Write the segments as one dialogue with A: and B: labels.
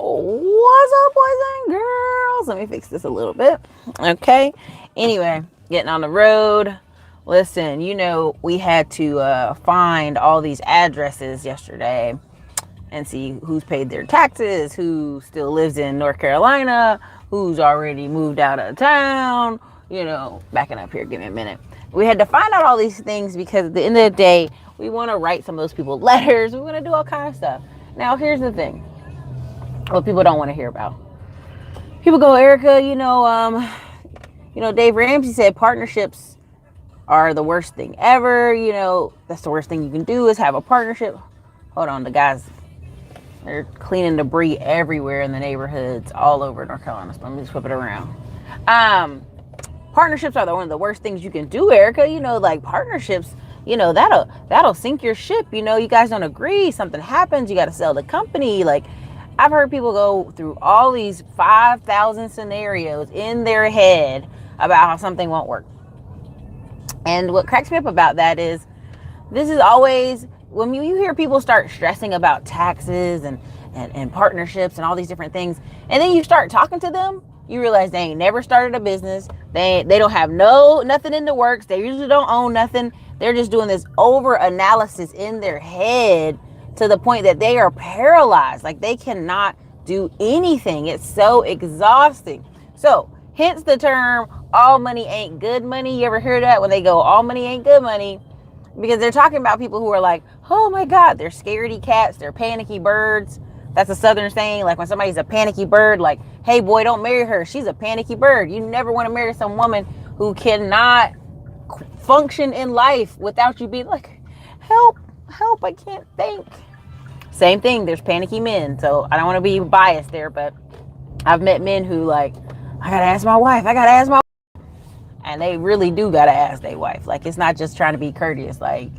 A: What's up, boys and girls? Let me fix this a little bit. Okay. Anyway, getting on the road. Listen, we had to find all these addresses yesterday and see who's paid their taxes, who still lives in North Carolina, who's already moved out of town. Backing up here, give me a minute. We had to find out all these things because at the end of the day, we want to write some of those people letters. We want to do all kind of stuff. Now, here's the thing. What people don't want to hear about. People go, Erica, Dave Ramsey said partnerships are the worst thing ever. That's the worst thing you can do is have a partnership. Hold on, the guys, they're cleaning debris everywhere in the neighborhoods all over North Carolina. So let me just flip it around. Partnerships are one of the worst things you can do, Erica. Like partnerships, that'll sink your ship. You guys don't agree, something happens, you got to sell the company. Like, I've heard people go through all these 5,000 scenarios in their head about how something won't work. And what cracks me up about that is, this is always, when you hear people start stressing about taxes and partnerships and all these different things, and then you start talking to them, you realize they ain't never started a business. They don't have nothing in the works. They usually don't own nothing. They're just doing this over analysis in their head to the point that they are paralyzed. Like, they cannot do anything. It's so exhausting. So hence the term, all money ain't good money. You ever hear that when they go, all money ain't good money? Because they're talking about people who are like, oh my God, they're scaredy cats. They're panicky birds. That's a Southern saying. Like, when somebody's a panicky bird, like, hey boy, don't marry her. She's a panicky bird. You never want to marry some woman who cannot function in life without you being like, help, I can't think. Same thing, there's panicky men. So I don't want to be biased there, but I've met men who like, I gotta ask my wife. And they really do gotta ask their wife. Like, it's not just trying to be courteous. Like,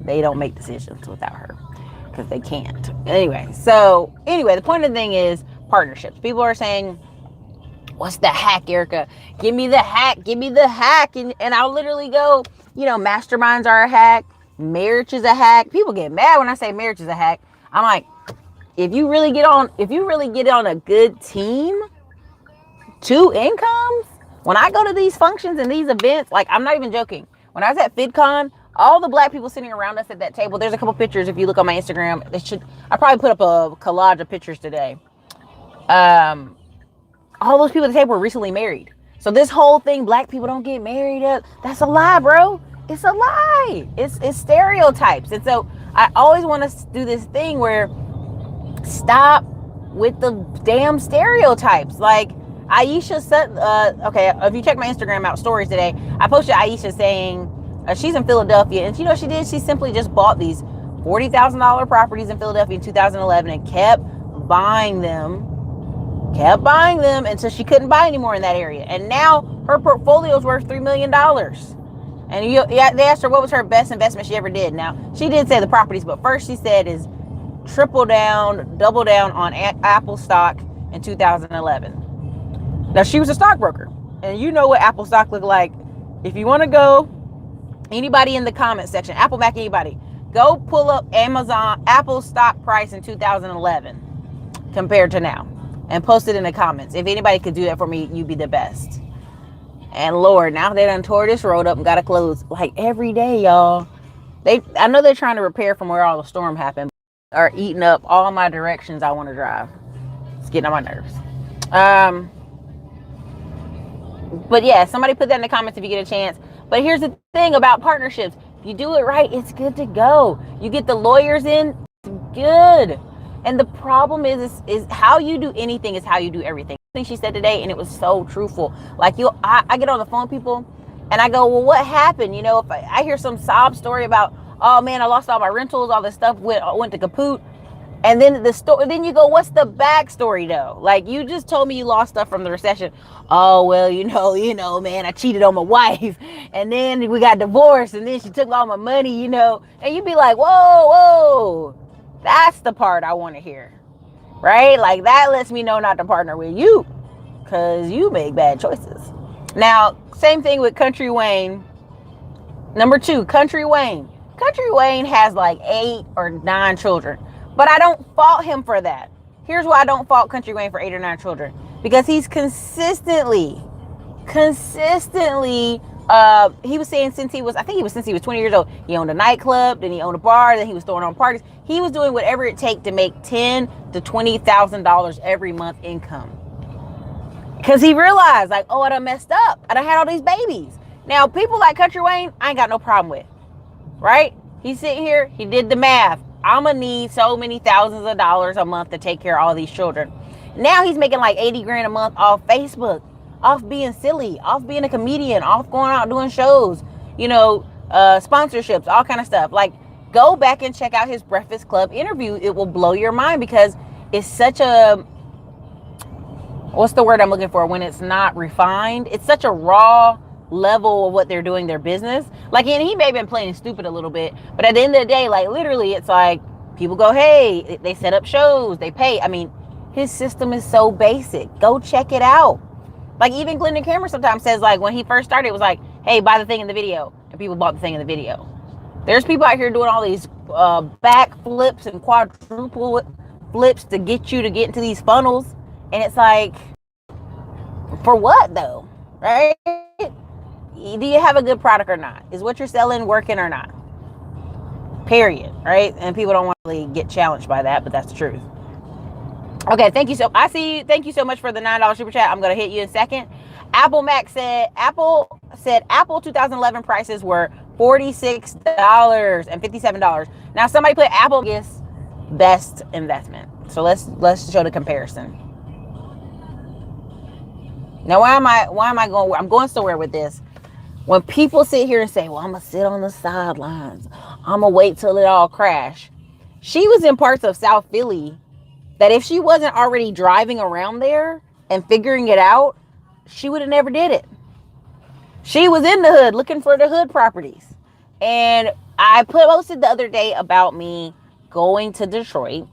A: they don't make decisions without her because they can't. Anyway, the point of the thing is partnerships. People are saying, what's the hack, Erica? Give me the hack. And I'll literally go, masterminds are a hack. Marriage is a hack. People get mad when I say marriage is a hack. I'm like, if you really get on a good team, 2 incomes. When I go to these functions and these events, like, I'm not even joking. When I was at FidCon, all the black people sitting around us at that table, there's a couple pictures. If you look on my Instagram, I probably put up a collage of pictures today. All those people at the table were recently married. So this whole thing, black people don't get married, that's a lie, bro. It's a lie. It's stereotypes. And so I always want to do this thing where stop with the damn stereotypes. Like, Aisha said, if you check my Instagram out stories today, I posted Aisha saying she's in Philadelphia, and she did? She simply just bought these $40,000 properties in Philadelphia in 2011 and kept buying them until she couldn't buy anymore in that area. And now her portfolio is worth $3 million. And they asked her what was her best investment she ever did. Now, she did say the properties, but first she said is double down on Apple stock in 2011. Now, she was a stockbroker, and you know what Apple stock looked like. If you want to go, anybody in the comment section, Apple Mac, anybody, go pull up Apple stock price in 2011 compared to now, and post it in the comments. If anybody could do that for me, you'd be the best. And Lord, now they done tore this road up and got to close like every day, y'all. I know they're trying to repair from where all the storm happened, but are eating up all my directions I want to drive. It's getting on my nerves. But yeah, somebody put that in the comments if you get a chance. But here's the thing about partnerships. If you do it right, it's good to go. You get the lawyers in, good. And the problem is how you do anything is how you do everything. I think she said today, and it was so truthful. Like, I get on the phone with people, and I go, well, what happened? If I hear some sob story about, oh man, I lost all my rentals, all this stuff went to kaput. And then then you go, what's the backstory though? Like, you just told me you lost stuff from the recession. Oh, well, man, I cheated on my wife, and then we got divorced, and then she took all my money, and you'd be like, whoa, that's the part I want to hear, right? Like, that lets me know not to partner with you because you make bad choices. Now, same thing with Country Wayne. Number 2, Country Wayne. Country Wayne has like 8 or 9 children. But I don't fault him for that. Here's why I don't fault Country Wayne for 8 or 9 children. Because he's consistently, he was saying since he was 20 years old, he owned a nightclub, then he owned a bar, then he was throwing on parties. He was doing whatever it takes to make $10,000 to $20,000 every month income. Because he realized, like, oh, I done messed up. I done had all these babies. Now, people like Country Wayne, I ain't got no problem with, right? He's sitting here, he did the math. I'm going to need so many thousands of dollars a month to take care of all these children. Now he's making like 80 grand a month off Facebook, off being silly, off being a comedian, off going out doing shows, sponsorships, all kind of stuff. Like, go back and check out his Breakfast Club interview. It will blow your mind because it's such a, what's the word I'm looking for when it's not refined? It's such a raw level of what they're doing, their business. Like, and he may have been playing stupid a little bit, but at the end of the day, like, literally, it's like people go, hey, they set up shows, they pay. I mean, his system is so basic. Go check it out. Like, even Glendon Cameron sometimes says, like, when he first started, it was like, hey, buy the thing in the video, and people bought the thing in the video. There's people out here doing all these back flips and quadruple flips to get you to get into these funnels, and it's like, for what though, right? Do you have a good product or not? Is what you're selling working or not? Period, right? And people don't want to really get challenged by that, but that's the truth. Okay, thank you. Thank you so much for the $9 super chat. I'm going to hit you in a second. Apple 2011 prices were $46 and $57. Now somebody put Apple is best investment. So let's show the comparison. Now I'm going somewhere with this. When people sit here and say, well, I'm going to sit on the sidelines, I'm going to wait till it all crash. She was in parts of South Philly that if she wasn't already driving around there and figuring it out, she would have never did it. She was in the hood looking for the hood properties. And I posted the other day about me going to Detroit.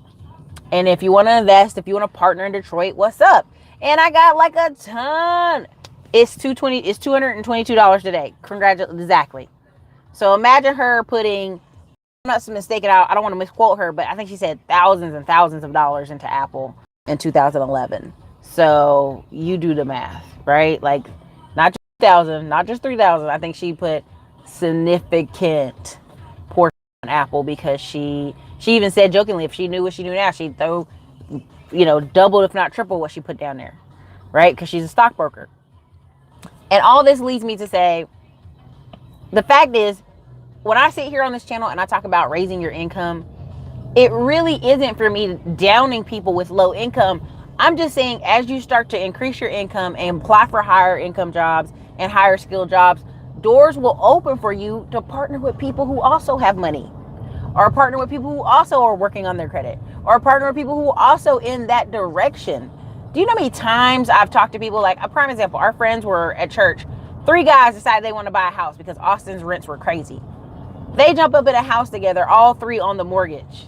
A: And if you want to invest, if you want to partner in Detroit, what's up? And I got like a ton. It's $222 today. Congratulations. Exactly. So imagine her putting, I'm not mistaken, I don't want to misquote her, but I think she said thousands and thousands of dollars into Apple in 2011. So you do the math, right? Like, not just 2,000, not just 3,000. I think she put significant portion on Apple because she even said jokingly, if she knew what she knew now, she'd throw, double if not triple what she put down there, right? Because she's a stockbroker. And all this leads me to say, the fact is, when I sit here on this channel and I talk about raising your income, it really isn't for me downing people with low income. I'm just saying, as you start to increase your income and apply for higher income jobs and higher skill jobs, doors will open for you to partner with people who also have money, or partner with people who also are working on their credit, or partner with people who are also in that direction. Do you know how many times I've talked to people, like a prime example, our friends were at church. 3 guys decided they want to buy a house because Austin's rents were crazy. They jump up in a house together, all 3 on the mortgage.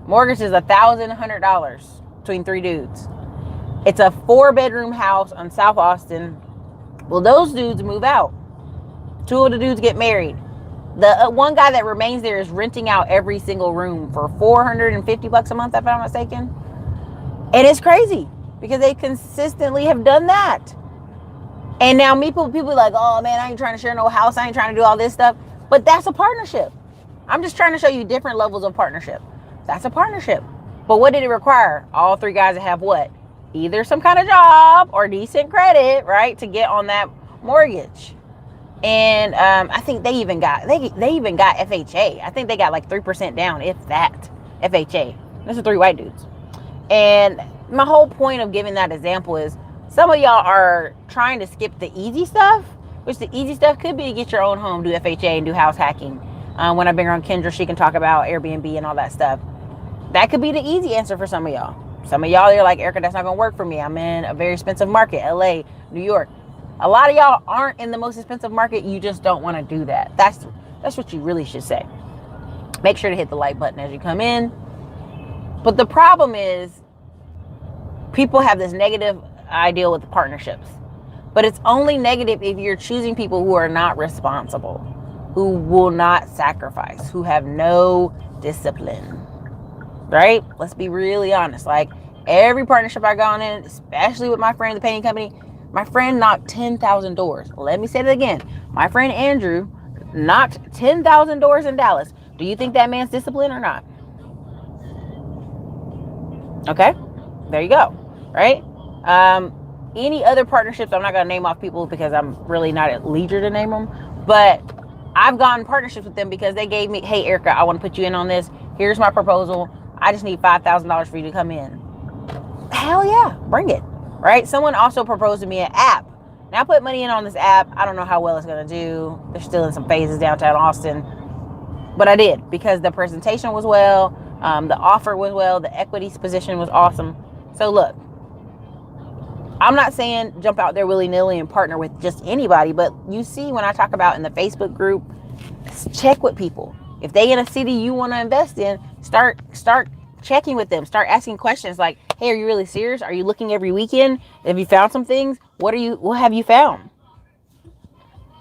A: Mortgage is $1,100 between 3 dudes. It's a 4-bedroom house on South Austin. Well, those dudes move out. 2 of the dudes get married. The one guy that remains there is renting out every single room for $450 a month, if I'm not mistaken. And it's crazy because they consistently have done that. And now people are like, oh man, I ain't trying to share no house. I ain't trying to do all this stuff. But that's a partnership. I'm just trying to show you different levels of partnership. That's a partnership. But what did it require? All 3 guys to have what? Either some kind of job or decent credit, right, to get on that mortgage. And I think they even got FHA. I think they got like 3% down, if that. FHA. Those are 3 white dudes. And my whole point of giving that example is some of y'all are trying to skip the easy stuff, which the easy stuff could be to get your own home, do FHA, and do house hacking. When I bring around Kendra, she can talk about Airbnb and all that stuff. That could be the easy answer for some of y'all. Some of y'all are like, Erica, that's not going to work for me. I'm in a very expensive market, LA, New York. A lot of y'all aren't in the most expensive market. You just don't want to do that. That's what you really should say. Make sure to hit the like button as you come in. But the problem is, people have this negative idea with the partnerships. But it's only negative if you're choosing people who are not responsible, who will not sacrifice, who have no discipline, right? Let's be really honest. Like, Every partnership I gone in, especially with my friend, the painting company, my friend knocked 10,000 doors. Let me say that again. My friend Andrew knocked 10,000 doors in Dallas. Do you think that man's disciplined or not? Okay, there you go, right? Any other partnerships, I'm not going to name off people because I'm really not at leisure to name them, but I've gotten partnerships with them because they gave me, hey, Erica, I want to put you in on this. Here's my proposal. I just need $5,000 for you to come in. Hell yeah, bring it, right? Someone also proposed to me an app. Now I put money in on this app. I don't know how well it's going to do. They're still in some phases downtown Austin, but I did because the presentation was well, the offer was well, the equities position was awesome. So look, I'm not saying jump out there willy-nilly and partner with just anybody, but you see when I talk about in the Facebook group, check with people. If they in a city you want to invest in, start checking with them. Start asking questions like, hey, are you really serious? Are you looking every weekend? Have you found some things? What have you found?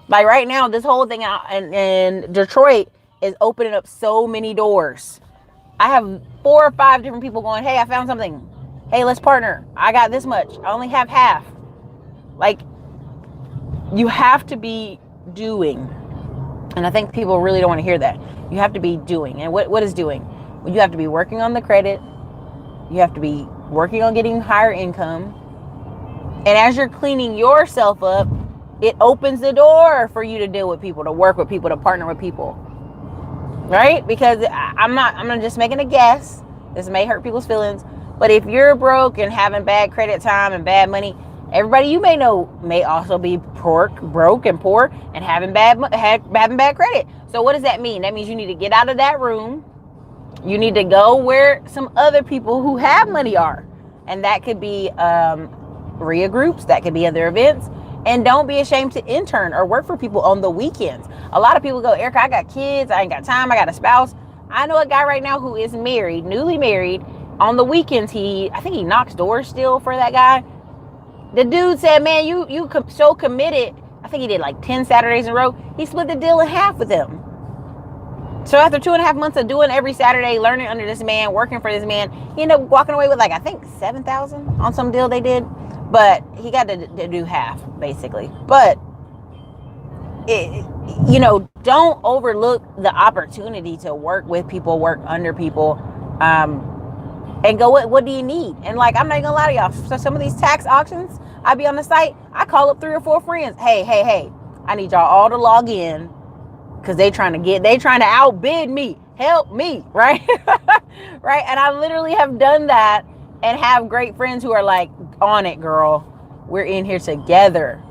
A: Like right now, this whole thing out in Detroit is opening up so many doors. I have 4 or 5 different people going, hey, I found something. Hey, let's partner. I got this much. I only have half. Like, you have to be doing. And I think people really don't want to hear that. You have to be doing. And what is doing? You have to be working on the credit. You have to be working on getting higher income. And as you're cleaning yourself up, it opens the door for you to deal with people, to work with people, to partner with people. Right? Because I'm not just making a guess. This may hurt people's feelings. But if you're broke and having bad credit time and bad money, everybody you may know may also be broke and poor and having bad credit. So what does that mean? That means you need to get out of that room. You need to go where some other people who have money are. And that could be RIA groups. That could be other events. And don't be ashamed to intern or work for people on the weekends. A lot of people go, Erica, I got kids. I ain't got time. I got a spouse. I know a guy right now who is married, newly married. On the weekends, I think he knocks doors still for that guy. The dude said, man, you so committed. I think he did like 10 Saturdays in a row. He split the deal in half with him. So after 2.5 months of doing every Saturday, learning under this man, working for this man, he ended up walking away with like, I think 7,000 on some deal they did. But he got to do half, basically. But, don't overlook the opportunity to work with people, work under people, and go, what do you need? And like, I'm not gonna lie to y'all. So some of these tax auctions, I be on the site, I call up 3 or 4 friends. Hey, I need y'all all to log in because they trying to outbid me. Help me, right? Right? And I literally have done that and have great friends who are like, on it, girl. We're in here together.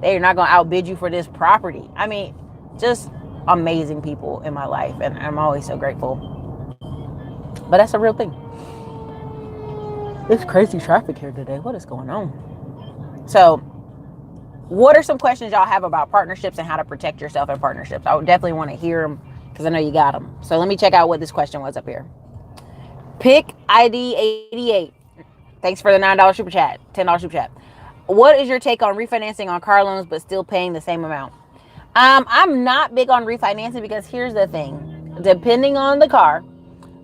A: They're not going to outbid you for this property. I mean, just amazing people in my life. And I'm always so grateful. But that's a real thing. It's crazy traffic here today. What is going on? So, what are some questions y'all have about partnerships and how to protect yourself in partnerships? I would definitely want to hear them because I know you got them. So let me check out what this question was up here. Pick ID 88. Thanks for the $9 super chat, $10 super chat. What is your take on refinancing on car loans but still paying the same amount? I'm not big on refinancing because here's the thing. Depending on the car,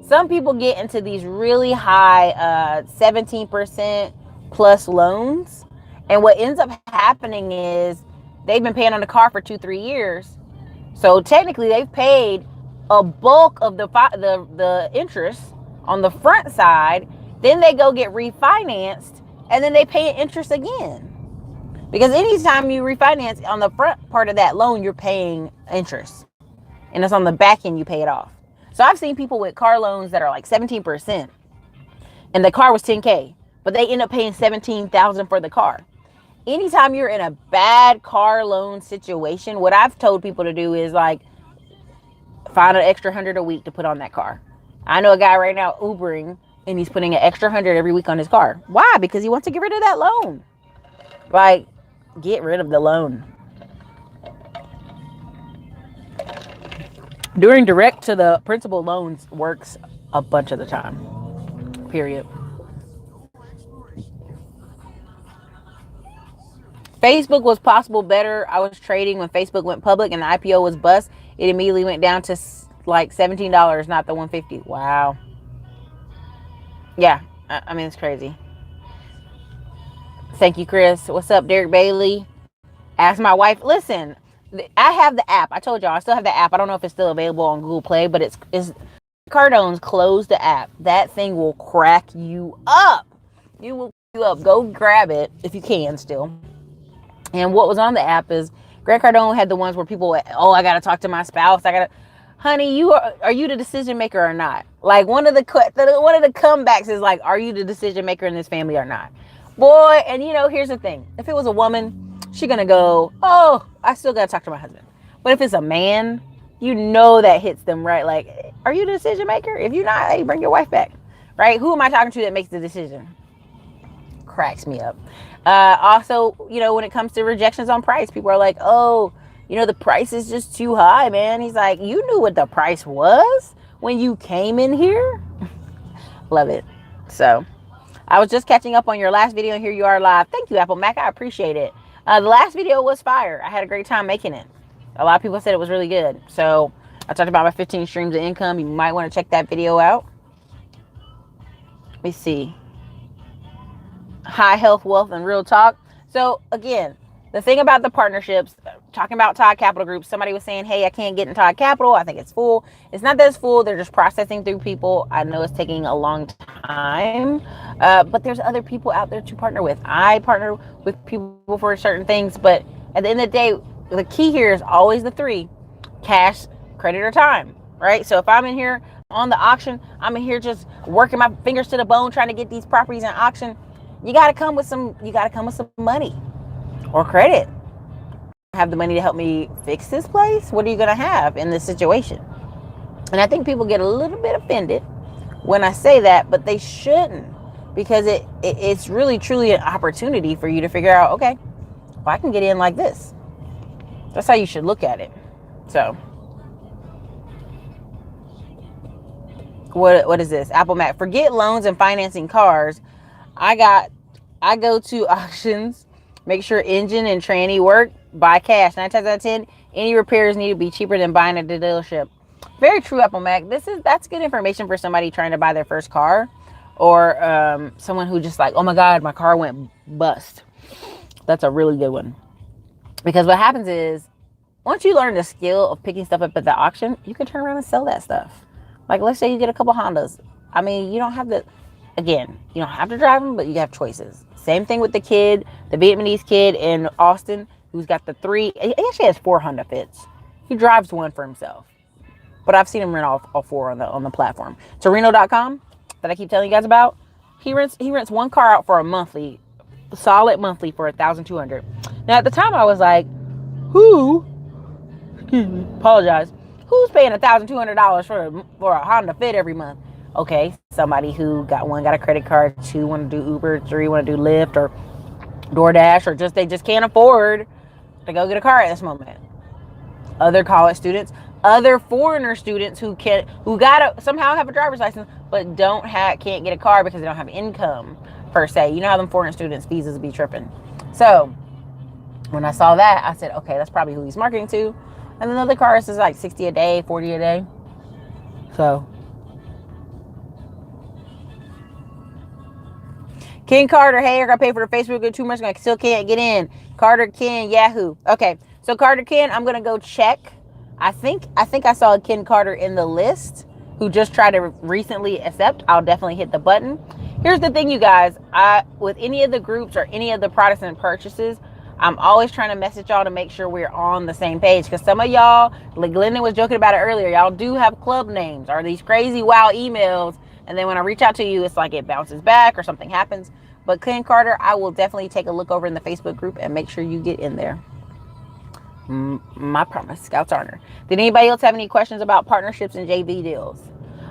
A: some people get into these really high 17% plus loans. And what ends up happening is they've been paying on the car for 2-3 years. So technically they've paid a bulk of the interest on the front side. Then they go get refinanced and then they pay interest again. Because anytime you refinance on the front part of that loan, you're paying interest. And it's on the back end you pay it off. So I've seen people with car loans that are like 17% and the car was $10,000, but they end up paying $17,000 for the car. Anytime you're in a bad car loan situation, what I've told people to do is like find an extra $100 a week to put on that car. I know a guy right now Ubering and he's putting an extra $100 every week on his car. Why? Because he wants to get rid of that loan. Like, get rid of the loan. Doing direct to the principal loans works a bunch of the time. Period. Facebook was possible better. I was trading when Facebook went public and the IPO was bust. It immediately went down to like $17, not the $150. Wow. Yeah. I mean, it's crazy. Thank you, Chris. What's up, Derek Bailey? Ask my wife. Listen, I have the app. I told y'all I still have the app. I don't know if it's still available on Google Play, but it's Cardone's closed the app. That thing will crack you up. You will crack you up. Go grab it if you can still. And what was on the app is Grant Cardone had the ones where people, oh, I gotta talk to my spouse. I gotta, honey, are you the decision maker or not? Like one of the comebacks is like, are you the decision maker in this family or not? Boy, and here's the thing: if it was a woman, she gonna go, oh, I still gotta talk to my husband. But if it's a man, that hits them right. Like, are you the decision maker? If you're not, hey, bring your wife back, right? Who am I talking to that makes the decision? Cracks me up. Also, when it comes to rejections on price, people are like, oh, the price is just too high, man. He's like, you knew what the price was when you came in here. Love it. So I was just catching up on your last video, and here you are live. Thank you, Apple Mac. I appreciate it. The last video was fire. I had a great time making it. A lot of people said it was really good. So I talked about my 15 streams of income. You might want to check that video out. Let me see. High health, wealth, and real talk. So again, the thing about the partnerships, talking about Todd Capital Group, somebody was saying, hey, I can't get in Todd Capital. I think it's full. It's not that it's full. They're just processing through people. I know it's taking a long time, but there's other people out there to partner with. I partner with people for certain things, but at the end of the day, the key here is always the three: cash, credit, or time, right? So if I'm in here on the auction, I'm in here just working my fingers to the bone trying to get these properties in auction. You got to come with some money or credit. Have the money to help me fix this place? What are you going to have in this situation? And I think people get a little bit offended when I say that, but they shouldn't, because it's really truly an opportunity for you to figure out, okay, well, I can get in like this. That's how you should look at it. So what is this? Apple Mac. Forget loans and financing cars. I go to auctions, make sure engine and tranny work, buy cash. 9 times out of 10, any repairs need to be cheaper than buying at the dealership. Very true, Apple Mac. That's good information for somebody trying to buy their first car, or someone who just like, oh my God, my car went bust. That's a really good one. Because what happens is, once you learn the skill of picking stuff up at the auction, you can turn around and sell that stuff. Like, let's say you get a couple Hondas. I mean, you don't have to drive them, but you have choices. Same thing with the Vietnamese kid in Austin, who's got the 3. He actually has 4 Honda Fits. He drives one for himself. But I've seen him rent all 4 on the platform. Torino.com, that I keep telling you guys about, he rents one car out for a solid monthly for $1,200. Now, at the time, I was like, apologize, who's paying $1,200 for a Honda Fit every month? Okay, somebody who got a credit card, 2 want to do Uber, 3 want to do Lyft or DoorDash, or they just can't afford to go get a car at this moment. Other college students, other foreigner students who gotta somehow have a driver's license but can't get a car because they don't have income per se. You know how them foreign students' visas be tripping. So when I saw that, I said, okay, that's probably who he's marketing to. And then other cars is like 60 a day, 40 a day. So Ken Carter, hey, I got paid for the Facebook good too much, I still can't get in. Carter Ken, Yahoo. Okay, so Carter Ken, I'm gonna go check. I think I saw a Ken Carter in the list who just tried to recently accept. I'll definitely hit the button. Here's the thing, you guys. With any of the groups or any of the Protestant purchases, I'm always trying to message y'all to make sure we're on the same page. Because some of y'all, like Glendon was joking about it earlier, y'all do have club names or these crazy wow emails. And then when I reach out to you, it's like it bounces back or something happens. But Ken Carter, I will definitely take a look over in the Facebook group and make sure you get in there. My promise, Scout's honor. Did anybody else have any questions about partnerships and JV deals?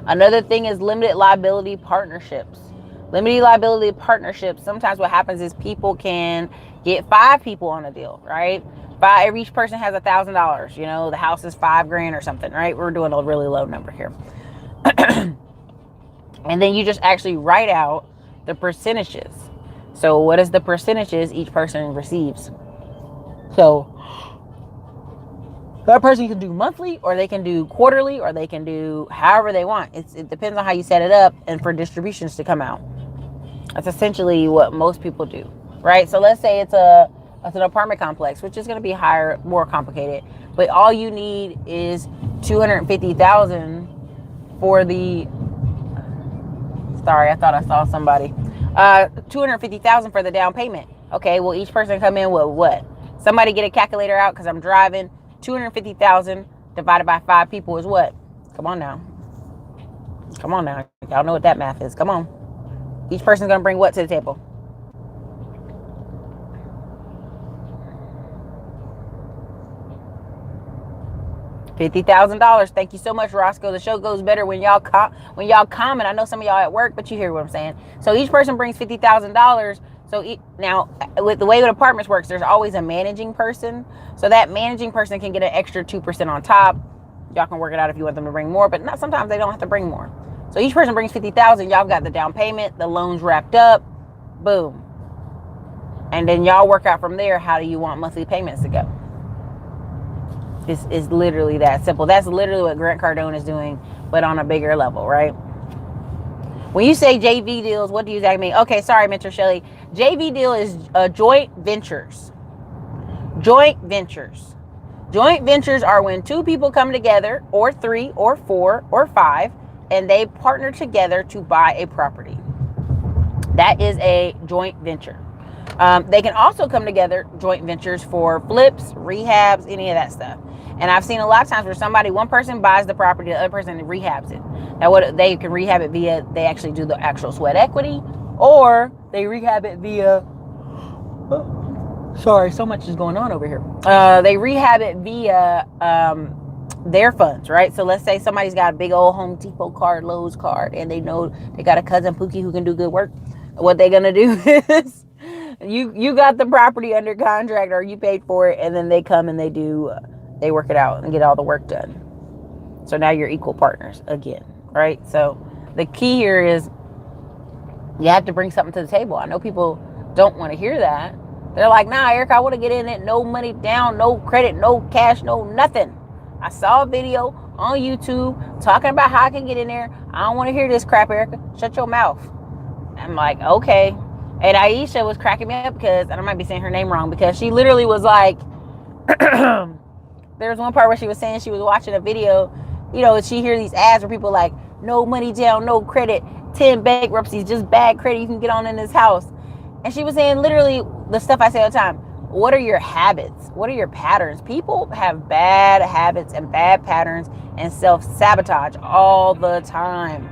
A: Another thing is limited liability partnerships. Limited liability partnerships, sometimes what happens is people can get 5 people on a deal, right? Each person has $1,000. The house is $5,000 or something, right? We're doing a really low number here. And then you just actually write out the percentages. So what is the percentages each person receives? So that person can do monthly, or they can do quarterly, or they can do however they want. It depends on how you set it up and for distributions to come out. That's essentially what most people do, right? So let's say it's an apartment complex, which is going to be higher, more complicated, but all you need is 250,000 for the. Sorry, I thought I saw somebody. 250,000 for the down payment. Okay, well each person come in with what? Somebody get a calculator out because I'm driving. 250,000 divided by 5 people is what? Come on now. Come on now. Y'all know what that math is. Come on. Each person's gonna bring what to the table? $50,000. Thank you so much, Roscoe. The show goes better when y'all comment. I know some of y'all at work, but you hear what I'm saying. So each person brings $50,000. So now, with the way that apartments works, there's always a managing person. So that managing person can get an extra 2% on top. Y'all can work it out if you want them to bring more, but not sometimes they don't have to bring more. So each person brings 50,000. Y'all got the down payment, the loans wrapped up, boom, and then y'all work out from there. How do you want monthly payments to go? It's literally that simple. That's literally what Grant Cardone is doing, but on a bigger level, right? When you say JV deals, what do you exactly mean? Okay, sorry, Mentor Shelley. JV deal is joint ventures. Joint ventures. Joint ventures are when 2 people come together, or 3, or 4, or 5, and they partner together to buy a property. That is a joint venture. They can also come together, joint ventures, for flips, rehabs, any of that stuff. And I've seen a lot of times where one person buys the property, the other person rehabs it. Now, what they can rehab it via, they actually do the actual sweat equity, or they rehab it via. Sorry, so much is going on over here. They rehab it via their funds, right? So let's say somebody's got a big old Home Depot card, Lowe's card, and they know they got a cousin Pookie who can do good work. What they're gonna do is you got the property under contract, or you paid for it, and then they come and they work it out and get all the work done. So now you're equal partners again, right? So the key here is you have to bring something to the table. I know people don't want to hear that. They're like, nah, Eric, I want to get in it. No money down, no credit, no cash, no nothing. I saw a video on YouTube talking about how I can get in there. I don't want to hear this crap, Erica. Shut your mouth. I'm like, okay. And Aisha was cracking me up because, and I might be saying her name wrong, because she literally was like, there was one part where she was saying she was watching a video, she hear these ads where people like, no money down, no credit, 10 bankruptcies, just bad credit, you can get on in this house. And she was saying literally the stuff I say all the time. What are your habits? What are your patterns? People have bad habits and bad patterns and self-sabotage all the time.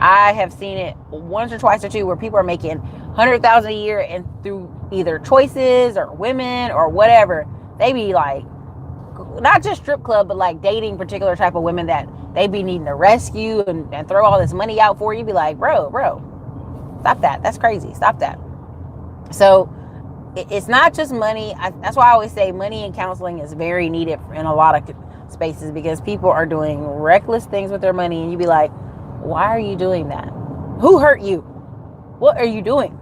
A: I have seen it once or twice or two where people are making $100,000 a year, and through either choices or women or whatever, they be like, not just strip club, but like dating particular type of women that they be needing to rescue and throw all this money out for. You be like, bro, stop that. That's crazy. Stop that. So it's not just money. That's why I always say money and counseling is very needed in a lot of spaces, because people are doing reckless things with their money, and you be like, why are you doing that? Who hurt you? What are you doing?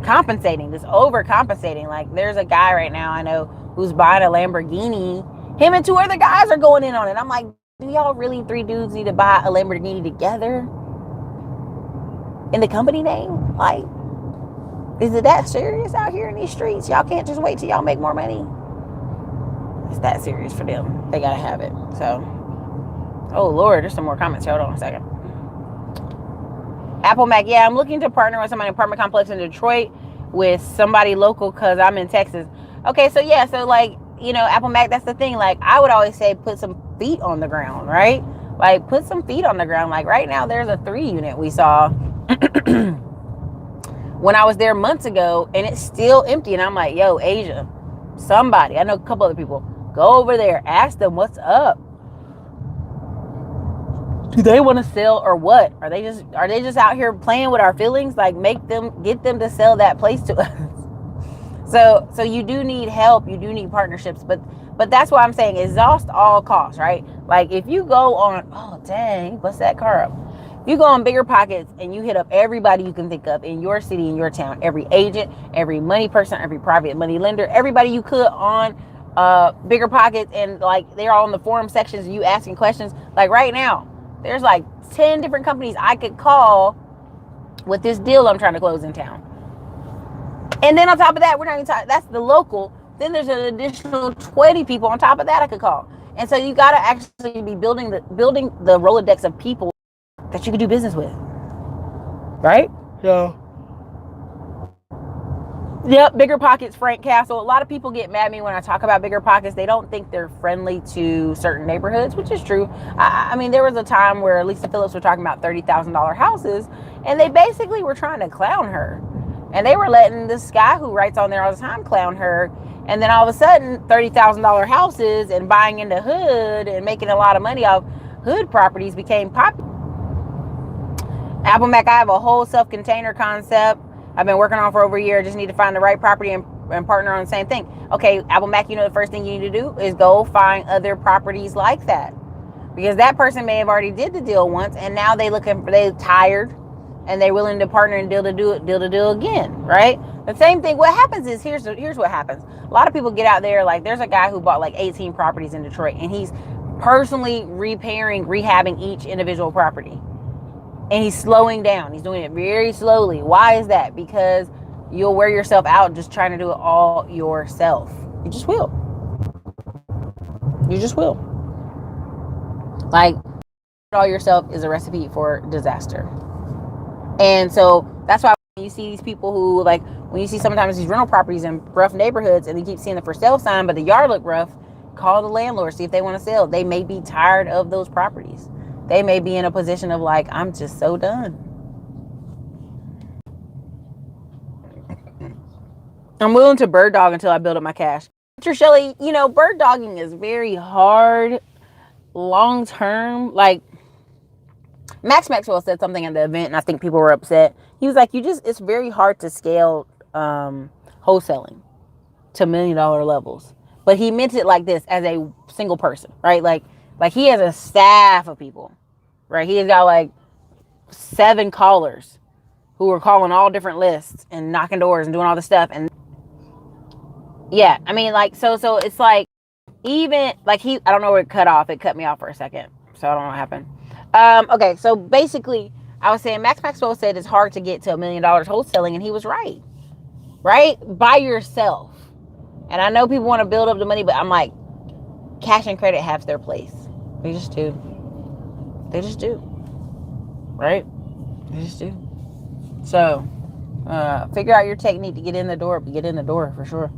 A: Compensating, just overcompensating. Like, there's a guy right now I know who's buying a Lamborghini. Him and 2 other guys are going in on it. I'm like, do y'all really 3 dudes need to buy a Lamborghini together in the company name? Like, is it that serious out here in these streets? Y'all can't just wait till y'all make more money. It's that serious for them. They gotta have it. So, oh Lord, there's some more comments. Hold on a second. Apple Mac, yeah, I'm looking to partner with somebody in an apartment complex in Detroit with somebody local because I'm in Texas. Okay, so yeah, so like, Apple Mac, that's the thing. Like, I would always say put some feet on the ground, right? Like, put some feet on the ground. Like, right now, there's a 3 unit we saw when I was there months ago, and it's still empty. And I'm like, yo, Asia, somebody, I know a couple other people, go over there, ask them what's up. Do they want to sell or what? Are they just out here playing with our feelings? Like, get them to sell that place to us. So you do need help. You do need partnerships. But that's why I'm saying exhaust all costs, right? Like, if you go on, oh, dang, what's that car up? If you go on Bigger Pockets and you hit up everybody you can think of in your city, in your town, every agent, every money person, every private money lender, everybody you could on Bigger Pockets, and like they're all in the forum sections and you asking questions. Like right now, there's like 10 different companies I could call with this deal I'm trying to close in town. And then on top of that, we're not even talking, that's the local. Then there's an additional 20 people on top of that I could call. And so you got to actually be building the Rolodex of people that you could do business with. Right? So. Yep, Bigger Pockets, Frank Castle. A lot of people get mad at me when I talk about Bigger Pockets. They don't think they're friendly to certain neighborhoods, which is true. I mean, there was a time where Lisa Phillips were talking about $30,000 houses, and they basically were trying to clown her. And they were letting this guy who writes on there all the time clown her. And then all of a sudden, $30,000 houses and buying into hood and making a lot of money off hood properties became popular. Apple Mac, I have a whole self-container concept I've been working on for over a year. Just need to find the right property and partner on the same thing. Okay, Apple Mac, the first thing you need to do is go find other properties like that. Because that person may have already did the deal once, and now they tired, and they're willing to partner and deal to deal again, right? The same thing. What happens is, here's what happens. A lot of people get out there, like there's a guy who bought like 18 properties in Detroit, and he's personally rehabbing each individual property. And he's slowing down. He's doing it very slowly. Why is that? Because you'll wear yourself out just trying to do it all yourself. You just will. You just will. Like, all yourself is a recipe for disaster. And so that's why when you see these people who, like, when you see sometimes these rental properties in rough neighborhoods and you keep seeing the for sale sign, but the yard look rough, call the landlord, see if they want to sell. They may be tired of those properties. They may be in a position of like, I'm just so done. I'm willing to bird dog until I build up my cash. Mr. Shelley, bird dogging is very hard long term. Like, Max Maxwell said something at the event, and I think people were upset. He was like, it's very hard to scale wholesaling to $1 million levels. But he meant it like this, as a single person, right? Like he has a staff of people, right? He has got like 7 callers who are calling all different lists and knocking doors and doing all this stuff. And yeah, I mean, like, so it's like, even like I don't know where it cut off. It cut me off for a second. So I don't know what happened. Okay. So basically I was saying Max Maxwell said it's hard to get to $1 million wholesaling. And he was right by yourself. And I know people want to build up the money, but I'm like, cash and credit have their place. They just do. Right? They just do. So, figure out your technique to get in the door, but get in the door for sure.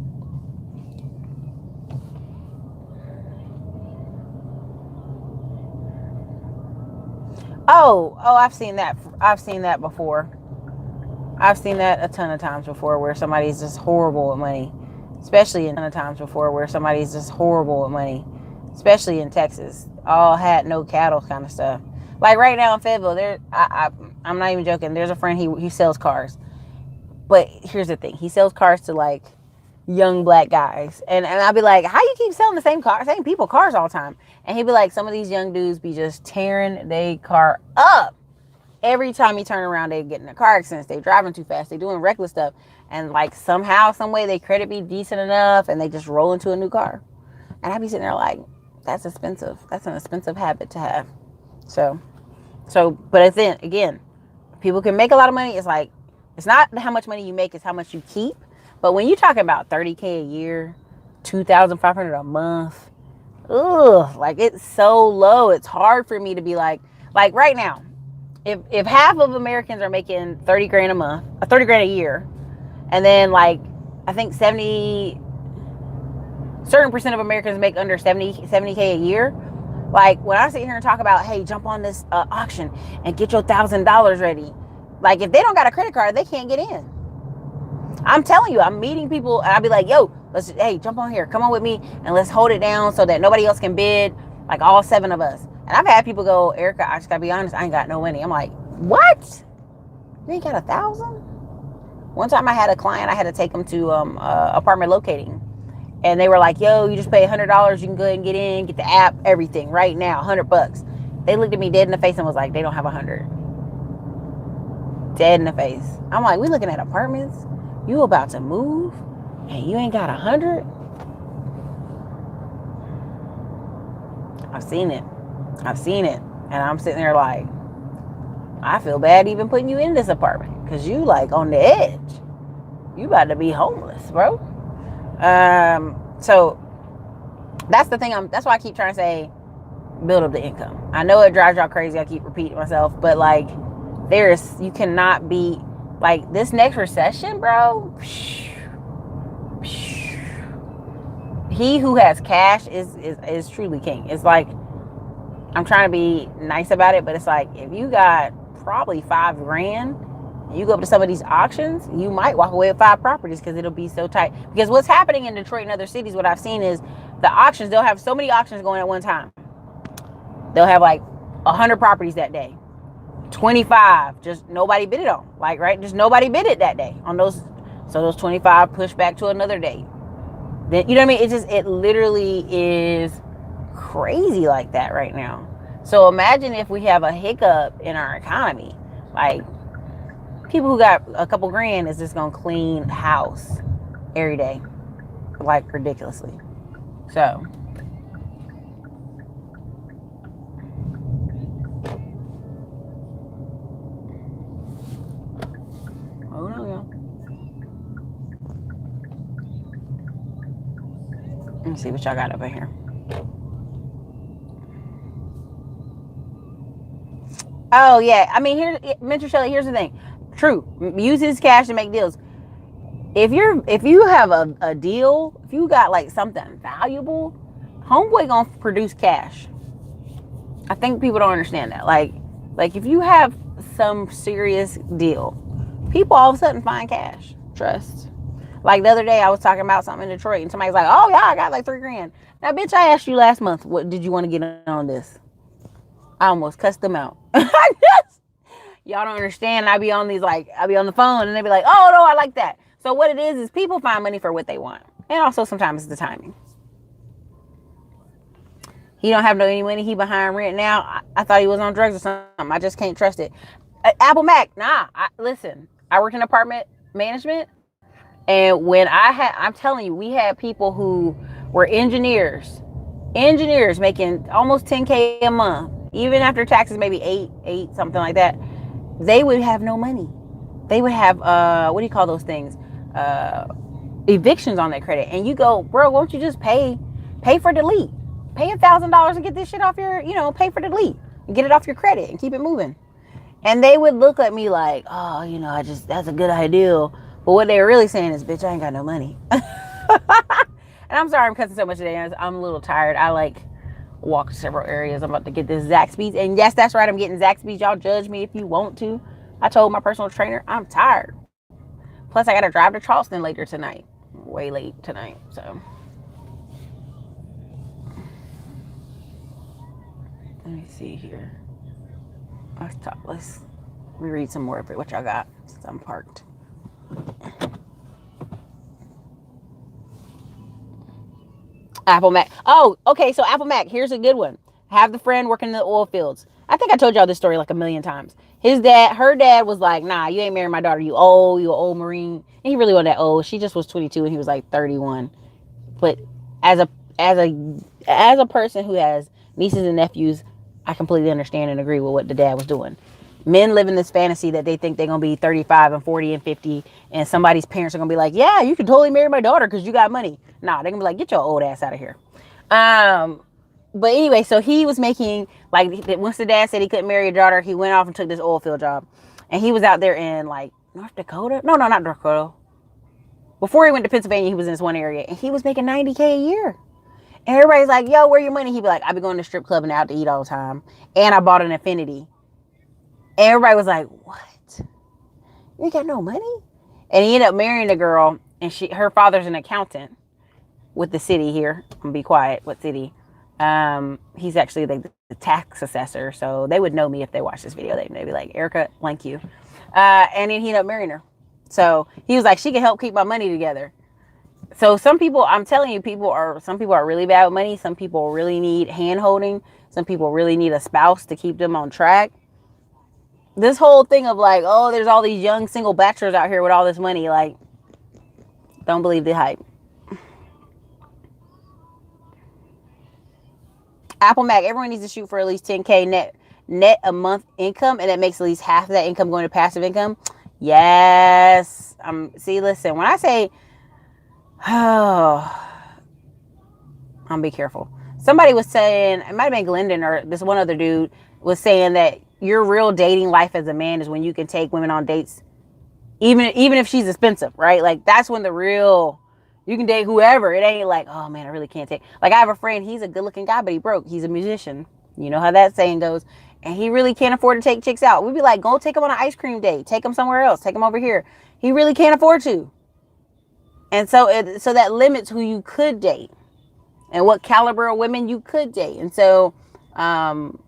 A: Oh, I've seen that before. I've seen that a ton of times before where somebody's just horrible with money. Especially in Texas. All hat, no cattle kind of stuff. Like right now in Fayetteville, I'm not even joking. There's a friend, he sells cars. But here's the thing. He sells cars to like young black guys. And I'll be like, how you keep selling the same people cars all the time? And he'd be like, some of these young dudes be just tearing their car up. Every time you turn around, they get in a car accident. They driving too fast. They doing reckless stuff. And like somehow, some way, they credit be decent enough, and they just roll into a new car. And I'd be sitting there like, that's expensive. That's an expensive habit to have. So, but then again, people can make a lot of money. It's like, it's not how much money you make, it's how much you keep. But when you're talking about $30K a year, $2,500 a month, like it's so low. It's hard for me to be like right now, if half of Americans are making $30,000 a month, $30,000 a year, and then like I think certain percent of Americans make under 70K a year. Like when I sit here and talk about, hey, jump on this auction and get your $1,000 ready. Like if they don't got a credit card, they can't get in. I'm telling you, I'm meeting people and I'll be like, yo, hey, jump on here. Come on with me and let's hold it down so that nobody else can bid, like all 7 of us. And I've had people go, Erica, I just gotta be honest, I ain't got no money. I'm like, what? You ain't got 1,000? One time I had a client, I had to take them to apartment locating. And they were like, yo, you just pay $100. You can go ahead and get in, get the app, everything right now, $100. They looked at me dead in the face and was like, they don't have 100. Dead in the face. I'm like, we looking at apartments? You about to move and you ain't got 100? I've seen it. And I'm sitting there like, I feel bad even putting you in this apartment because you like on the edge. You about to be homeless, bro. So that's the thing. That's why I keep trying to say, build up the income. I know it drives y'all crazy. I keep repeating myself, but like, you cannot be like this next recession, bro. He who has cash is truly king. It's like, I'm trying to be nice about it, but it's like, if you got probably $5,000, you go up to some of these auctions, you might walk away with 5 properties because it'll be so tight. Because what's happening in Detroit and other cities, what I've seen is the auctions, they'll have so many auctions going at one time. They'll have like 100 properties that day. 25, just nobody bid it on. Like, right? Just nobody bid it that day on those. So those 25 push back to another day. Then, you know what I mean? It literally is crazy like that right now. So imagine if we have a hiccup in our economy. Like, people who got a couple grand is just gonna clean house every day, like ridiculously. So oh no, y'all. Let me see what y'all got up in here. Oh yeah, I mean, Mr. Shelley, here's the thing. True, use his cash to make deals. If you have a deal, if you got like something valuable, homeboy gonna produce cash. I think people don't understand that. Like if you have some serious deal, people all of a sudden find cash. Trust. Like the other day, I was talking about something in Detroit, and somebody's like, "Oh yeah, I got like $3,000." Now, bitch, I asked you last month, what did you want to get on this? I almost cussed them out. Y'all don't understand. I be on the phone, and they be like, "Oh no, I like that." So what it is people find money for what they want, and also sometimes it's the timing. He don't have no any money. He behind rent now. I thought he was on drugs or something. I just can't trust it. Apple Mac, nah. Listen, I worked in apartment management, and when I'm telling you, we had people who were engineers making almost 10K a month, even after taxes, maybe eight, something like that. They would have no money. They would have what do you call those things? Evictions on their credit. And you go, bro, won't you just pay for delete? Pay $1,000 and get this shit off your, pay for delete and get it off your credit and keep it moving. And they would look at me like, oh, that's a good idea. But what they're really saying is, bitch, I ain't got no money. And I'm sorry I'm cussing so much today. I'm a little tired. I walked several areas. I'm about to get this Zaxby's. And yes, that's right. I'm getting Zaxby's. Y'all judge me if you want to. I told my personal trainer I'm tired. Plus, I got to drive to Charleston later tonight. Way late tonight. So, let me see here. Let's reread some more of it. What y'all got since I'm parked. Apple Mac. Oh, okay. So Apple Mac, here's a good one. Have the friend working in the oil fields. I think I told y'all this story like a million times. Her dad was like, nah, you ain't marrying my daughter. You an old Marine. And he really wasn't that old. She just was 22 and he was like 31. But as a person who has nieces and nephews, I completely understand and agree with what the dad was doing. Men live in this fantasy that they think they're going to be 35 and 40 and 50. And somebody's parents are going to be like, yeah, you can totally marry my daughter because you got money. Nah, they're going to be like, get your old ass out of here. But anyway, so he was making, once the dad said he couldn't marry a daughter, he went off and took this oil field job. And he was out there in, North Dakota? No, not North Dakota. Before he went to Pennsylvania, he was in this one area. And he was making $90K a year. And everybody's like, yo, where your money? He'd be like, I be going to strip club and out to eat all the time. And I bought an Infinity. And everybody was like, what? You ain't got no money? And he ended up marrying a girl. And her father's an accountant with the city here. I'm going to be quiet. What city? He's actually the tax assessor. So they would know me if they watch this video. They'd be like, Erica, thank you. And then he ended up marrying her. So he was like, she can help keep my money together. So some people, I'm telling you, some people are really bad with money. Some people really need hand holding. Some people really need a spouse to keep them on track. This whole thing of there's all these young single bachelors out here with all this money. Don't believe the hype. Apple Mac, everyone needs to shoot for at least 10K net a month income. And that makes at least half of that income going to passive income. Yes. See, listen, when I say, oh, I'm be careful. Somebody was saying, it might have been Glendon or this one other dude was saying that your real dating life as a man is when you can take women on dates, even if she's expensive, right? Like that's when the real you can date whoever. It ain't like, oh man, I really can't take. Like I have a friend, he's a good looking guy, but he broke. He's a musician. You know how that saying goes. And he really can't afford to take chicks out. We'd be like, go take him on an ice cream date. Take him somewhere else. Take him over here. He really can't afford to. And so that limits who you could date and what caliber of women you could date. And so um,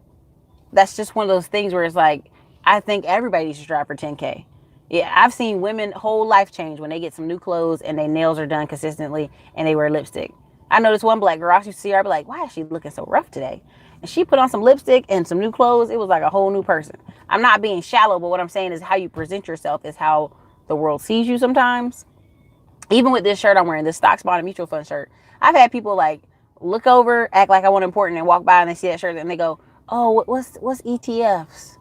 A: that's just one of those things where it's like, I think everybody should strive for 10K. Yeah, I've seen women whole life change when they get some new clothes and their nails are done consistently and they wear lipstick. I noticed one black girl, I used to see her, I'd be like, why is she looking so rough today? And she put on some lipstick and some new clothes. It was like a whole new person. I'm not being shallow, but what I'm saying is how you present yourself is how the world sees you sometimes. Even with this shirt I'm wearing, this Stocks Bond Mutual Fund shirt, I've had people like look over, act like I want important, and walk by and they see that shirt and they go, oh, what's ETFs?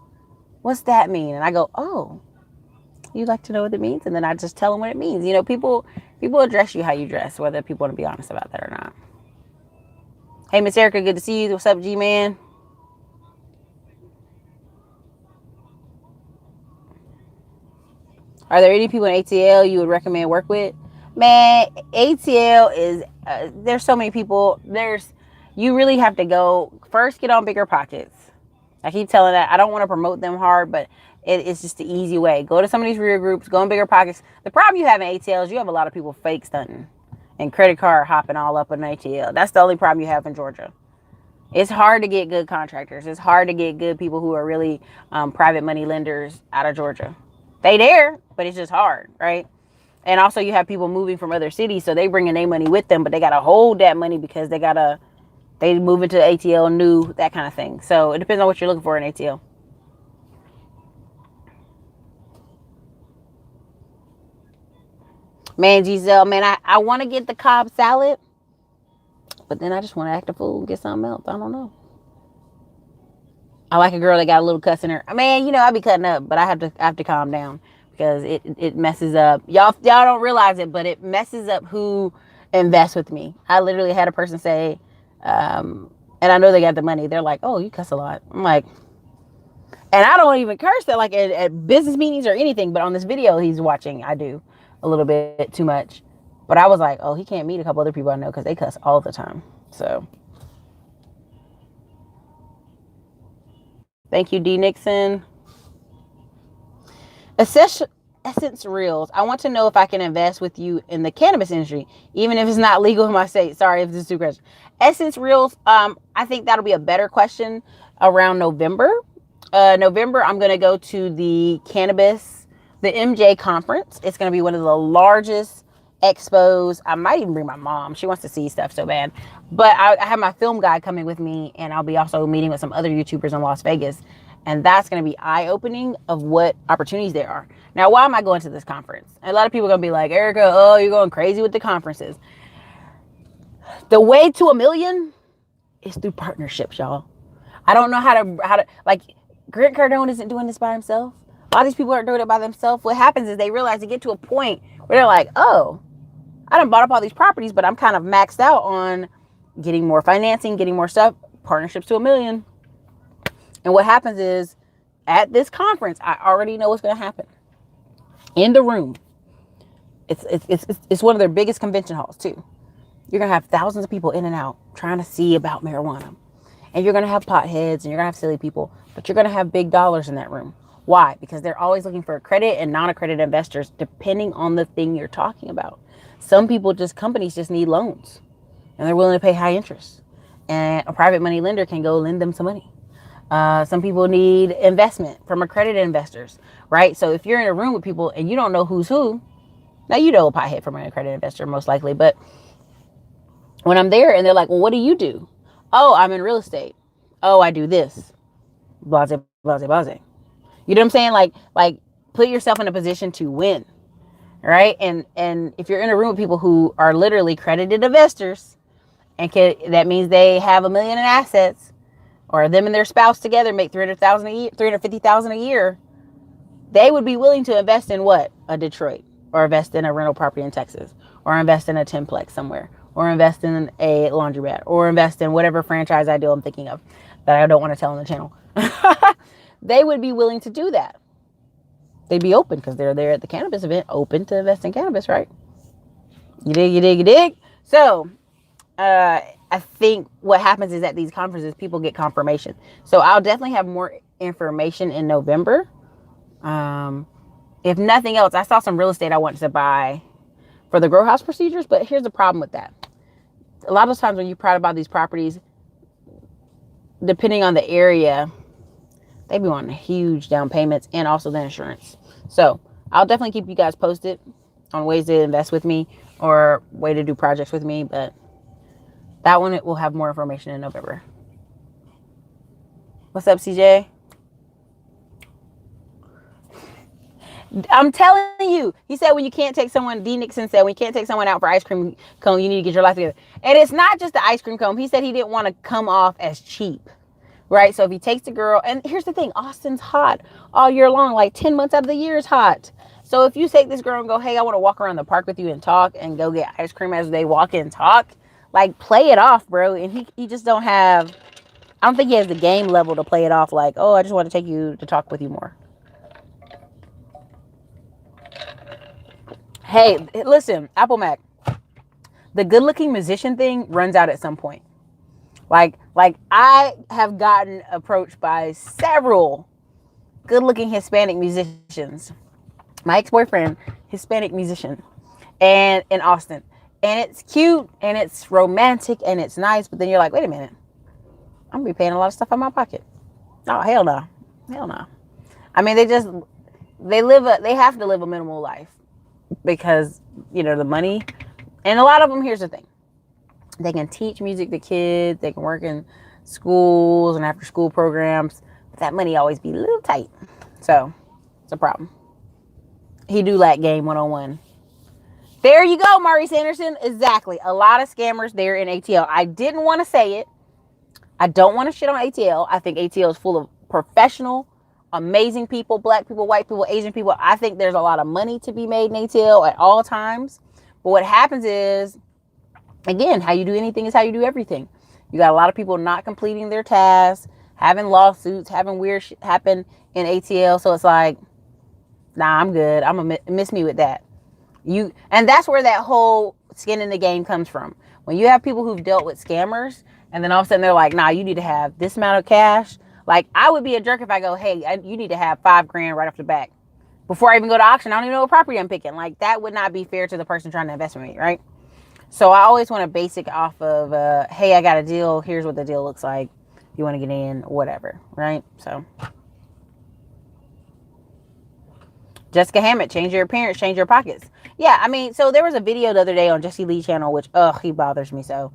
A: What's that mean? And I go, oh, you like to know what it means? And then I just tell them what it means. You know, people address you how you dress, whether people want to be honest about that or not. Hey, Miss Erica, good to see you. What's up, G-Man? Are there any people in ATL you would recommend work with? Man, ATL is, there's so many people. You really have to go, first get on Bigger Pockets. I keep telling that. I don't want to promote them hard, but it's just the easy way. Go to some of these rear groups, go in Bigger Pockets. The problem you have in ATL is you have a lot of people fake stunting and credit card hopping all up in ATL. That's the only problem you have in Georgia. It's hard to get good contractors. It's hard to get good people who are really private money lenders out of Georgia. They there, but it's just hard, right? And also you have people moving from other cities, so they bringing their money with them, but they got to hold that money because they move into ATL new, that kind of thing. So it depends on what you're looking for in ATL. Man, Giselle, man, I want to get the Cobb salad, but then I just want to act a fool and get something else. I don't know. I like a girl that got a little cuss in her. Man, you know, I be cutting up, but I have to calm down because it messes up. Y'all don't realize it, but it messes up who invests with me. I literally had a person say, and I know they got the money. They're like, "Oh, you cuss a lot." I'm like, and I don't even curse that like at business meetings or anything. But on this video he's watching, I do a little bit too much. But I was like, "Oh, he can't meet a couple other people I know because they cuss all the time." So. Thank you, D. Nixon. Essence Reels. I want to know if I can invest with you in the cannabis industry, even if it's not legal in my state. Sorry if this is too question. Essence Reels. I think that'll be a better question around November. November, I'm going to go to the MJ conference. It's going to be one of the largest expos. I might even bring my mom. She wants to see stuff so bad. But I have my film guy coming with me, and I'll be also meeting with some other YouTubers in Las Vegas. And that's going to be eye-opening of what opportunities there are. Now, why am I going to this conference? A lot of people are going to be like, Erica, oh, you're going crazy with the conferences. The way to $1 million is through partnerships, y'all. I don't know how to like, Grant Cardone isn't doing this by himself. A lot of these people aren't doing it by themselves. What happens is they realize they get to a point where they're like, oh, I done bought up all these properties, but I'm kind of maxed out on getting more financing, getting more stuff, partnerships to $1 million. And what happens is at this conference, I already know what's going to happen. In the room, it's one of their biggest convention halls too. You're going to have thousands of people in and out trying to see about marijuana. And you're going to have potheads and you're going to have silly people, but you're going to have big dollars in that room. Why? Because they're always looking for accredited and non-accredited investors depending on the thing you're talking about. Some companies just need loans and they're willing to pay high interest. And a private money lender can go lend them some money. Some people need investment from accredited investors, right? So if you're in a room with people and you don't know who's who, now you know a pothead from an accredited investor most likely, but when I'm there and they're like, well, what do you do? Oh, I'm in real estate. Oh, I do this. Blase, blase, blase. You know what I'm saying? Like put yourself in a position to win, right? And if you're in a room with people who are literally accredited investors, and that means they have $1 million in assets, or them and their spouse together make $350,000 a year, They would be willing to invest in what? A Detroit, or invest in a rental property in Texas, or invest in a Tenplex somewhere, or invest in a laundromat, or invest in whatever franchise ideal I'm thinking of that I don't want to tell on the channel. They would be willing to do that. They'd be open because they're there at the cannabis event, open to invest in cannabis, right? You dig, you dig, you dig. So I think what happens is at these conferences, people get confirmation. So I'll definitely have more information in November. If nothing else, I saw some real estate I wanted to buy for the grow house procedures, but here's the problem with that. A lot of times when you're proud about these properties, depending on the area, they be wanting huge down payments and also the insurance. So I'll definitely keep you guys posted on ways to invest with me or way to do projects with me, but that one, it will have more information in November. What's up, CJ? I'm telling you, he said when you can't take someone, D. Nixon said, when you can't take someone out for ice cream cone, you need to get your life together. And it's not just the ice cream cone. He said he didn't want to come off as cheap, right? So if he takes the girl, and here's the thing, Austin's hot all year long, like 10 months out of the year is hot. So if you take this girl and go, hey, I want to walk around the park with you and talk and go get ice cream as they walk and talk, like play it off, bro. And he just don't have, I don't think he has the game level to play it off like, oh, I just want to take you to talk with you more. Hey, listen, Apple Mac, the good looking musician thing runs out at some point. Like I have gotten approached by several good looking Hispanic musicians. My ex-boyfriend, Hispanic musician, and in Austin. And it's cute and it's romantic and it's nice. But then you're like, wait a minute, I'm gonna be paying a lot of stuff out of my pocket. Oh, hell no. Hell no. I mean, they have to live a minimal life because, you know, the money. And a lot of them, here's the thing. They can teach music to kids. They can work in schools and after school programs. But that money always be a little tight. So it's a problem. He do lack game 101. There you go, Maurice Anderson. Exactly. A lot of scammers there in ATL. I didn't want to say it. I don't want to shit on ATL. I think ATL is full of professional, amazing people, black people, white people, Asian people. I think there's a lot of money to be made in ATL at all times. But what happens is, again, how you do anything is how you do everything. You got a lot of people not completing their tasks, having lawsuits, having weird shit happen in ATL. So it's like, nah, I'm good. I'm gonna miss me with that. And that's where that whole skin in the game comes from. When you have people who've dealt with scammers and then all of a sudden they're like, nah, you need to have this amount of cash. Like, I would be a jerk if I go, hey, you need to have $5,000 right off the back. Before I even go to auction, I don't even know what property I'm picking. Like, that would not be fair to the person trying to invest with me, right? So I always want to base it off of, hey, I got a deal. Here's what the deal looks like. You want to get in, whatever, right? So Jessica Hammett, change your appearance, change your pockets. Yeah, I mean, so there was a video the other day on Jesse Lee's channel, which, he bothers me so.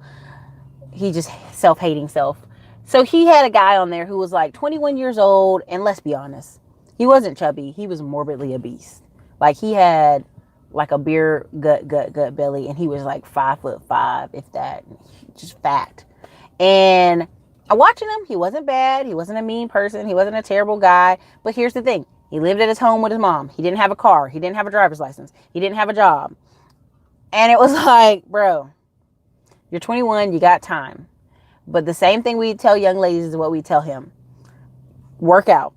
A: He just self-hating self. So he had a guy on there who was like 21 years old, and let's be honest, he wasn't chubby. He was morbidly obese. Like, he had like a beer gut belly, and he was like 5'5", if that, just fat. And watching him, he wasn't bad. He wasn't a mean person. He wasn't a terrible guy. But here's the thing. He lived at his home with his mom. He didn't have a car. He didn't have a driver's license. He didn't have a job. And it was like, bro, you're 21. You got time. But the same thing we tell young ladies is what we tell him. Work out.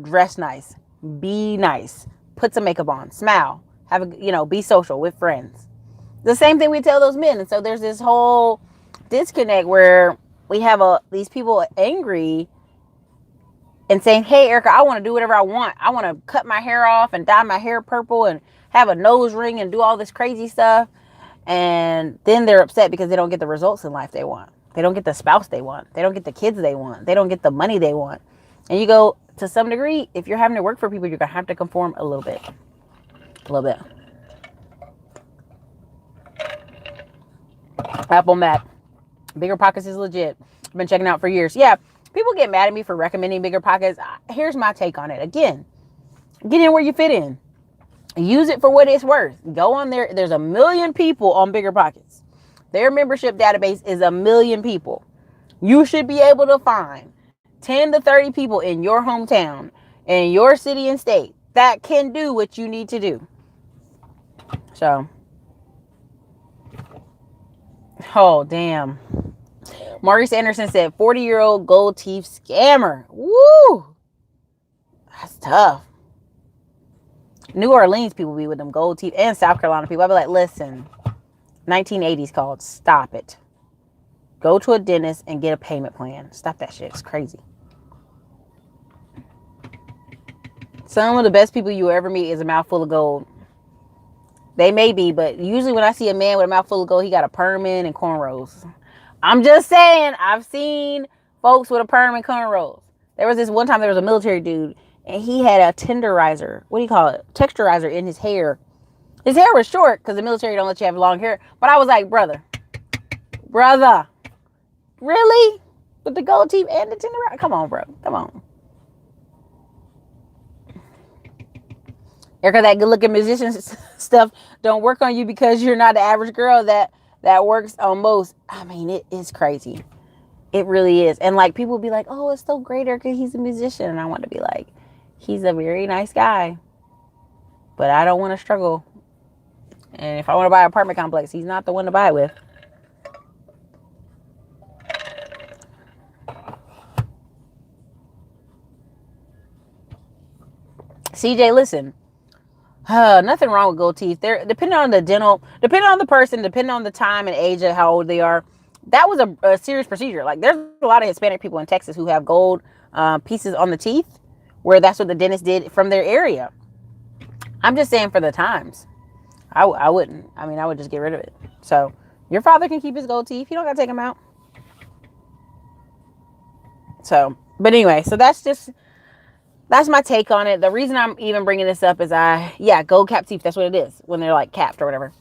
A: Dress nice. Be nice. Put some makeup on. Smile. Be social with friends. The same thing we tell those men. And so there's this whole disconnect where we have these people angry and saying, hey, Erica, I want to do whatever I want. I want to cut my hair off and dye my hair purple and have a nose ring and do all this crazy stuff. And then they're upset because they don't get the results in life they want. They don't get the spouse they want. They don't get the kids they want. They don't get the money they want. And you go, to some degree, if you're having to work for people, you're going to have to conform a little bit. A little bit. Apple Mac. Bigger Pockets is legit. I've been checking out for years. Yeah, people get mad at me for recommending Bigger Pockets. Here's my take on it. Again, get in where you fit in. Use it for what it's worth. Go on there. There's 1 million people on Bigger Pockets. Their membership database is 1 million people. You should be able to find 10 to 30 people in your hometown, in your city and state, that can do what you need to do. So, oh, damn. Maurice Anderson said 40-year-old gold teeth scammer. Woo! That's tough. New Orleans people be with them gold teeth, and South Carolina people. I be like, listen, 1980s called. Stop it. Go to a dentist and get a payment plan. Stop that shit. It's crazy. Some of the best people you will ever meet is a mouthful of gold. They may be, but usually when I see a man with a mouthful of gold, he got a perm in and cornrows. I'm just saying, I've seen folks with a perm and cornrows. There was this one time, there was a military dude, and he had a tenderizer. What do you call it? Texturizer in his hair. His hair was short because the military don't let you have long hair. But I was like, brother, really? With the gold teeth and the tenderizer? Come on, bro. Come on. Erica, that good-looking musician stuff don't work on you because you're not the average girl that works on most. I mean, it is crazy. It really is. And like, people be like, oh, it's so great, Erica, he's a musician. And I want to be like, he's a very nice guy, but I don't want to struggle. And if I want to buy an apartment complex, he's not the one to buy it with. CJ, listen. Nothing wrong with gold teeth. They're depending on the dental, depending on the person, depending on the time and age of how old they are. That was a serious procedure. Like, there's a lot of Hispanic people in Texas who have gold pieces on the teeth, where that's what the dentist did from their area. I'm just saying, for the times, I wouldn't. I mean, I would just get rid of it. So your father can keep his gold teeth. You don't got to take them out. So, but anyway, so that's my take on it. The reason I'm even bringing this up is gold cap teeth. That's what it is when they're like capped or whatever.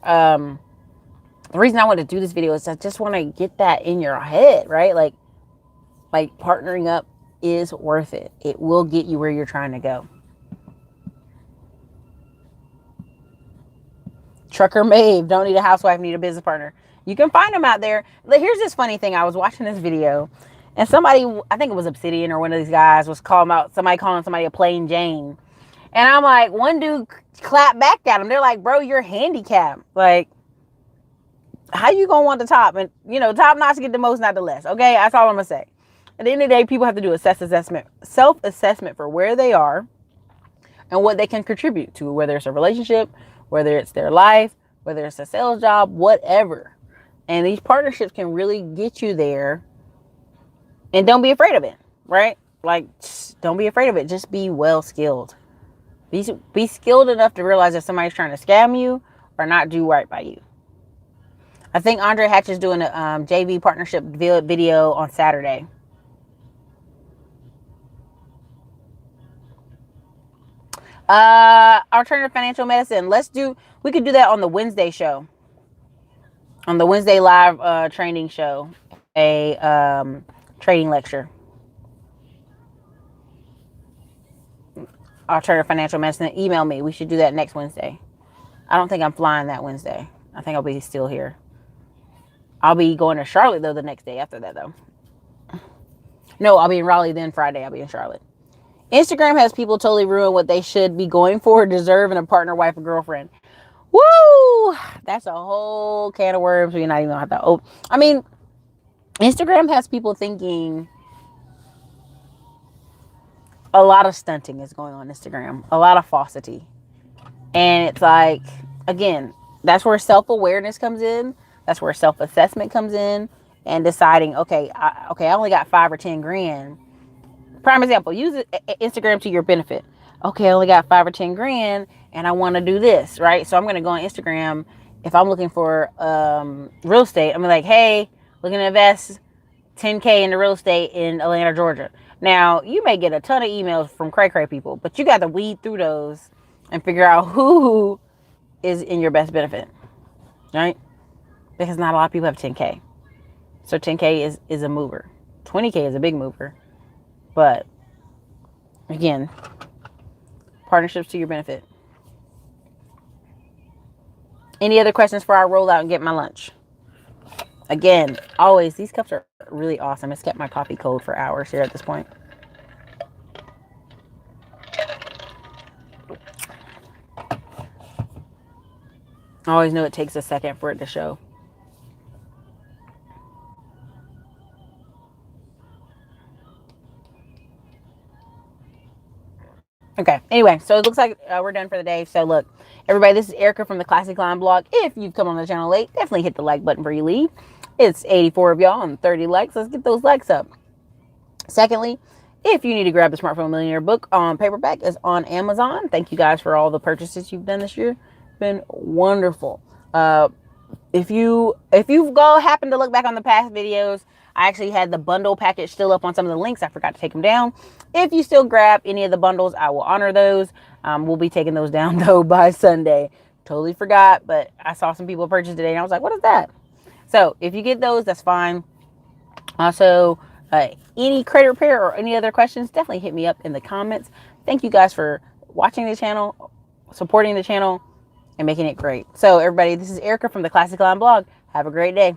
A: The reason I want to do this video is I just want to get that in your head, right? Like partnering up is worth it. It will get you where you're trying to go. Trucker Maeve, don't need a housewife, need a business partner. You can find them out there. Here's this funny thing. I was watching this video, and somebody, I think it was Obsidian or one of these guys, was calling somebody a plain Jane. And I'm like, one dude clapped back at him. They're like, bro, you're handicapped. Like, how you gonna want the top? And, top notch get the most, not the less. Okay, that's all I'm gonna say. At the end of the day, people have to do self-assessment for where they are and what they can contribute to, whether it's a relationship, whether it's their life, whether it's a sales job, whatever. And these partnerships can really get you there. And don't be afraid of it, right? Like, don't be afraid of it. Just be well skilled. Be skilled enough to realize that somebody's trying to scam you or not do right by you. I think Andre Hatch is doing a JV partnership video on Saturday. Alternative financial medicine. We could do that on the Wednesday show. On the Wednesday live training show. A trading lecture. Alternative financial medicine. Email me. We should do that next Wednesday. I don't think I'm flying that Wednesday. I think I'll be still here. I'll be going to Charlotte, though, the next day after that, though. No, I'll be in Raleigh, then Friday I'll be in Charlotte. Instagram has people totally ruin what they should be going for, deserve in a partner, wife, or girlfriend. Woo! That's a whole can of worms we're not even going to have to open. I mean, Instagram has people thinking a lot of stunting is going on Instagram. A lot of falsity. And it's like, again, that's where self-awareness comes in. That's where self-assessment comes in, and deciding, I only got 5 or 10 grand. Prime example, use Instagram to your benefit. Okay, I only got 5 or 10 grand and I want to do this, right? So I'm going to go on Instagram. If I'm looking for real estate, I'm like, hey, looking to invest $10K into real estate in Atlanta, Georgia. Now, you may get a ton of emails from cray people, but you got to weed through those and figure out who is in your best benefit, right? Because not a lot of people have 10K. So 10K is a mover. 20K is a big mover. But, again, partnerships to your benefit. Any other questions before I roll out and get my lunch? Again, always, these cups are really awesome. It's kept my coffee cold for hours here at this point. I always know it takes a second for it to show. Okay. Anyway, so it looks like we're done for the day. So look, everybody, this is Erica from the Classic Line blog. If you've come on the channel late, definitely hit the like button before you leave. It's 84 of y'all and 30 likes. Let's get those likes up. Secondly, if you need to grab the Smartphone Millionaire book on paperback, it's on Amazon. Thank you guys for all the purchases you've done this year. It's been wonderful. If you go happen to look back on the past videos, I actually had the bundle package still up on some of the links. I forgot to take them down. If you still grab any of the bundles, I will honor those. We'll be taking those down though by Sunday. Totally forgot, but I saw some people purchase today and I was like, what is that? So if you get those, that's fine. Also, any credit repair or any other questions, definitely hit me up in the comments. Thank you guys for watching the channel, supporting the channel, and making it great. So everybody, this is Erica from the Classic Line blog. Have a great day.